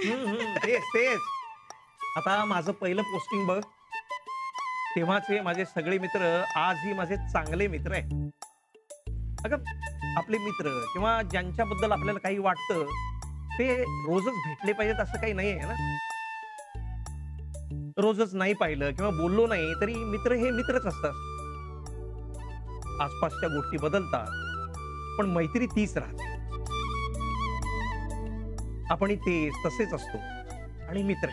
तेच तेच. आता माझं पहिलं पोस्टिंग बघ, तेव्हाचे माझे सगळे मित्र आजही माझे चांगले मित्र आहे. अगं आपले मित्र किंवा ज्यांच्याबद्दल आपल्याला काही वाटतं ते रोजच भेटले पाहिजेत असं काही नाही आहे ना. रोजच नाही पाहिलं किंवा बोललो नाही तरी मित्र हे मित्रच असतात. आसपासच्या गोष्टी बदलतात पण मैत्री तीच राहते. आपण तेच तसेच असतो आणि मित्र.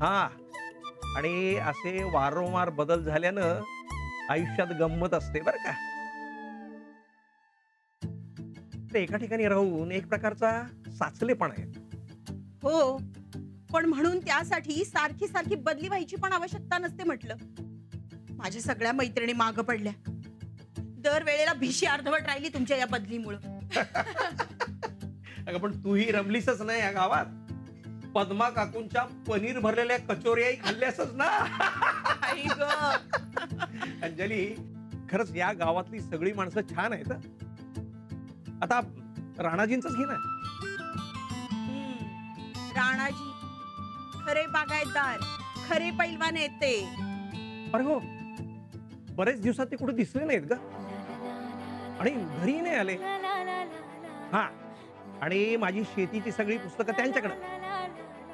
हा, आणि असे वारंवार बदल झाल्यानं आयुष्यात गंमत असते बर का. ते एका ठिकाणी राहून एक प्रकारचा साचलेपणा आहे. हो, पण म्हणून त्यासाठी सारखी सारखी बदली व्हायची पण आवश्यकता नसते म्हटलं. माझ्या सगळ्या मैत्रिणी मागं पडल्या. दरवेळेला भिशी अर्धवट राहिली तुमच्या या बदलीमुळं. अगं पण तूही रमलीसच नाही या गावात. पद्मा काकूंच्या पनीर भरलेल्या कचोऱ्याही खाल्ल्यासच ना. आई गं. अंजली, खरंच या गावातली सगळी माणसं छान आहेत. आता राणाजींच घे ना. राणाजी खरे बागायतदार, खरे पैलवान आहेत ते. अरे हो, बरेच दिवसात ते कुठे दिसले नाहीत ग आणि घरी नाही आले. हा, आणि माझी शेतीची सगळी पुस्तकं त्यांच्याकडे.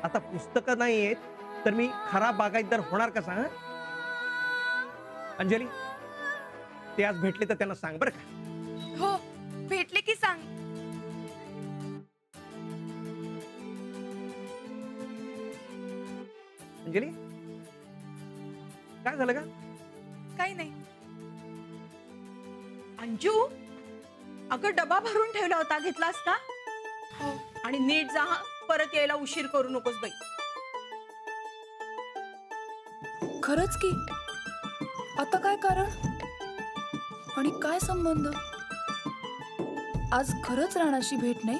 आता पुस्तकं नाही आहेत तर मी खरा बागायतदार होणार कसा? अंजली, ते आज भेटले तर त्यांना सांग बरं का. हो, भेटले की सांग. अंजली, काय झालं का? काही नाही. अंजू, अगं डबा भरून ठेवला होता, घेतलास का? हो. आणि नीट जा, परत यायला उशीर करू नकोस बाई. खरंच की, आता काय कारण आणि काय संबंध? आज खरंच राणाशी भेट नाही.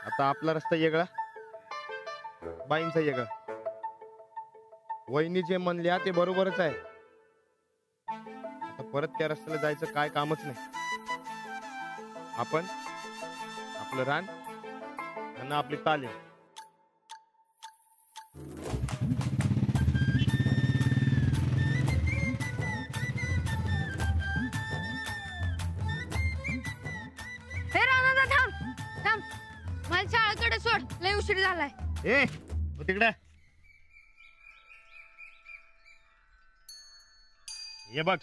आता आपला रस्ता वेगळा, बाईंचा वेगळा. वहिनी जे म्हणल्या ते बरोबरच आहे. आता परत त्या रस्त्याला जायचं काय कामच नाही. आपण आपलं रान आणि आपली तालीम. हे राणा, थांब थांब, मला शाळेकडे सोड, लय उशीर झालाय. ए तिकडे ये बघ,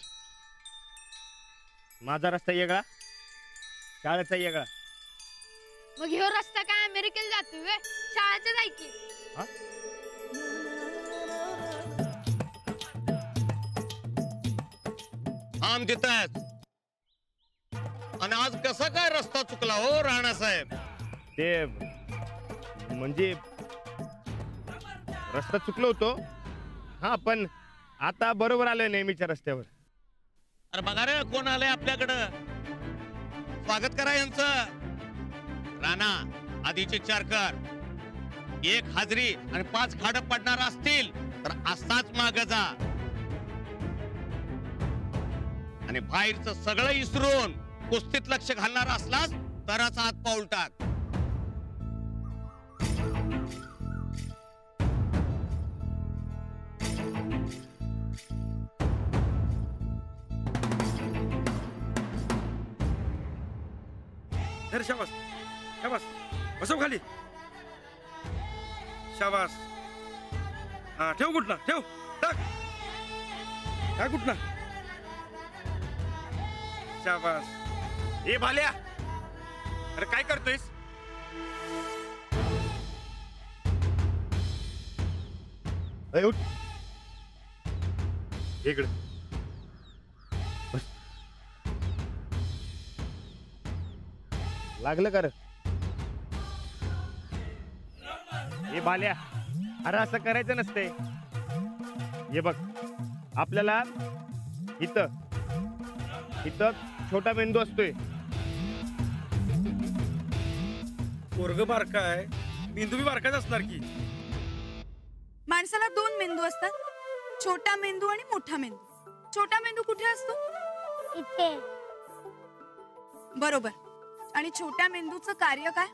माझा रस्ता वेगळा, शाळेचा वेगळा. मग ह्यो रस्ता काय अमेरिकेला जातोय व्हय? शाळेचं जाय की. थांब तिथंच. आणि आज कसा काय रस्ता चुकला हो राणा साहेब? ते म्हणजे रस्ता चुकलो होतो. हा, पण आता बरोबर आलोय नेहमीच्या रस्त्यावर. अरे बघा रे, कोण आलंय आपल्याकडं. स्वागत करा यांचं. राणा, आधीचे 4 कर. 1 हाजरी आणि 5 खाडं पडणार असतील तर असाच माग जा. आणि बाहेरचं सगळं इसरून कुस्तीत लक्ष घालणार असलास तरच आत पाऊल टाक. शाबास शाबास, बसव खाली. शाबास. हा, ठेव कुठला, ठेव, टाक. काय कुठला? शाबास. ए भाल्या, अरे काय करतोयस? उठ इकडे. लागलं कर. हे बाल्या, अरे असं करायचं नसते. हे बघ, आपल्याला इथं छोटा मेंदू असतोय. पोरग बारका आहे, मेंदू बी बारकाच असणार की. माणसाला 2 मेंदू असतात, छोटा मेंदू आणि मोठा मेंदू. छोटा मेंदू कुठे असतो? इथे. बरोबर. आणि छोट्या मेंदूचं कार्य काय?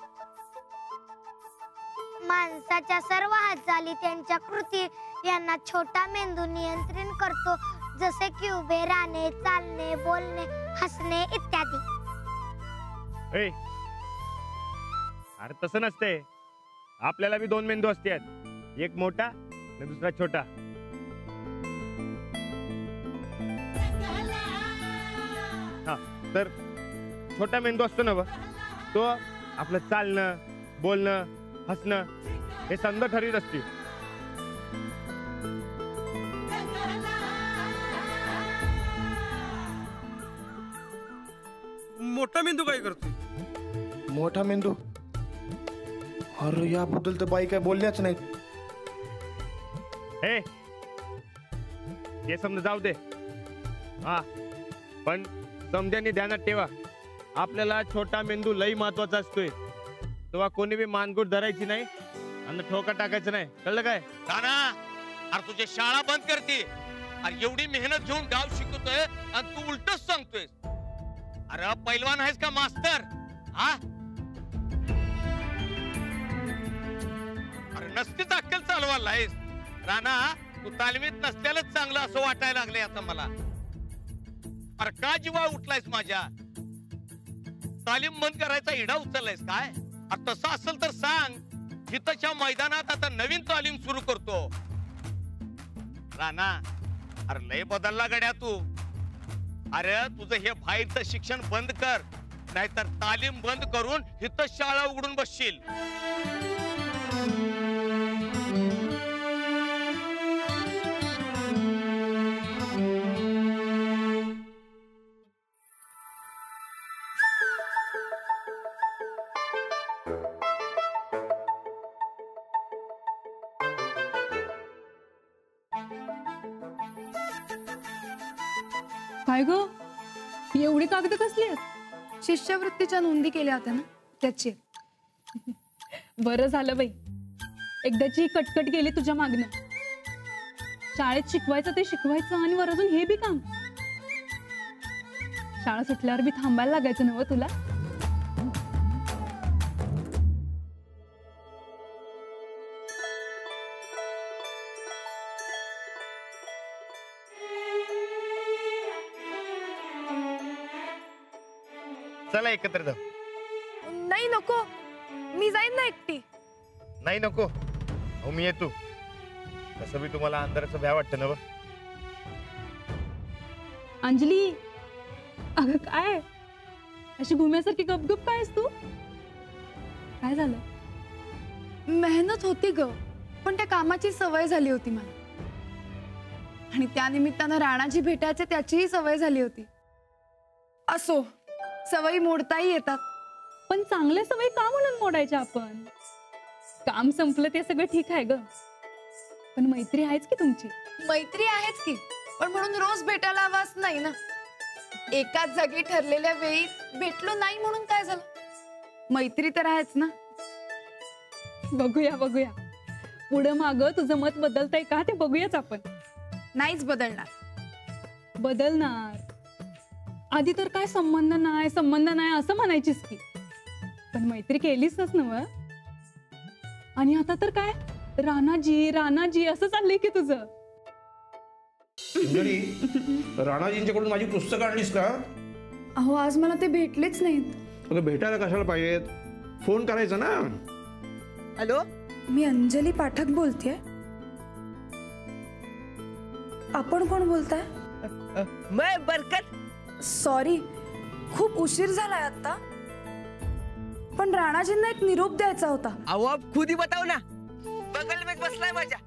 माणसाच्या सर्व हालचाली त्यांच्या कृती यांना छोटा मेंदू नियंत्रण करतो, जसे की उभे राहणे, चालणे, बोलणे, हसणे इत्यादी. ए, अरे तसं नसते. आपल्याला बी 2 मेंदू असतात, एक मोठा आणि दुसरा छोटा. हा, तर छोटा मेंदू असतो ना, तो आपलं चालणं, बोलणं, हसणं हे समजा ठरवीत असते. मोठा मेंदू काय करतो? मोठा मेंदू, अरे याबद्दल तर बाई काय बोलल्याच नाहीत. हे हे समजा जाऊ दे. हा, पण समजाने ध्यानात ठेवा, आपल्याला छोटा मेंदू लई महत्वाचा असतोय. तेव्हा कोणी बी मानगुट धरायची नाही आणि ठोका टाकायचं नाही, कळलं काय? राणा, अरे तुझी शाळा बंद करते. अरे एवढी मेहनत घेऊन गाव शिकवतोय आणि तू उलटच सांगतोय. अरे पैलवान आहेस का मास्तर? हा, अरे नसतीच अक्कल चालवायला आहेस. राणा, तू तालमीत नसल्यालाच चांगलं असं वाटायला लागलंय आता मला. अरे का जीवा उठलायस माझ्या? तालीम बंद करायचा इडा उचललायस काय? अरे तसं असेल तर सांग, हिताच्या मैदानात आता नवीन तालीम सुरू करतो. राणा, अरे लय बदलला गड्या तू. अरे तुझं हे बाहेरचं शिक्षण बंद कर, नाहीतर तालीम बंद करून हित शाळा उघडून बसशील. काय ग, एवढी कागद कसली आहेत? शिष्यवृत्तीच्या नोंदी केल्या होत्या ना, त्याची. बरं झालं बाई, एकदाची कटकट गेली तुझ्या मागणं. शाळेत शिकवायचं ते शिकवायचं आणि वर अजून हे बी काम. शाळा सुटल्यावर बी थांबायला लागायचं नव्ह तुला? चला एकत्र जाऊ. नाही नको, मी जाईन ना एकटी. नाही नको, अहो मी येतो. तसं बी तुम्हाला अंधाराचं भ्या वाटतं ना? अंजली, अगं काय अशी घुम्यासारखी गपगप काय आहेस तू? काय झालं? मेहनत होती ग, पण त्या कामाची सवय झाली होती मला. आणि त्या निमित्तानं राणाजी भेटायचे त्याचीही सवय झाली होती. असो, सवयी मोडताही येतात. पण चांगल्या सवयी का म्हणून मोडायच्या आपण? काम संपलं ते सगळं ठीक आहे ग, पण मैत्री आहेच की तुमची. मैत्री आहेच की, पण म्हणून रोज भेटायला हवाच नाही ना. एकाच जागी ठरलेल्या वेळी भेटलो नाही म्हणून काय झालं? मैत्री तर आहेच ना. बघूया बघूया, पुढं माग तुझं मत बदलतंय का ते बघूयाच आपण. नाहीच बदलणार. बदलणार. आधी तर काय संबंध नाही असं म्हणायचीस की, पण मैत्री केलीसच नव. आणि आता तर काय राणाजी राणाजी असं चाललंय की तुझं. राणाजींच्याकडून माझी पुस्तकं आणलीस का? अहो, आज मला ते भेटलेच नाहीत. अगं भेटायला कशाला पाहिजेत? फोन करायचा ना. हॅलो, मी अंजली पाठक बोलतेय. आपण कोण बोलताय? मैं बरकत. सॉरी, खूप उशीर झालाय आता. पण राणाजींना एक निरोप द्यायचा होता. अहो, आप खुद ही बताओ ना. बगल में बसलाय माझ्या.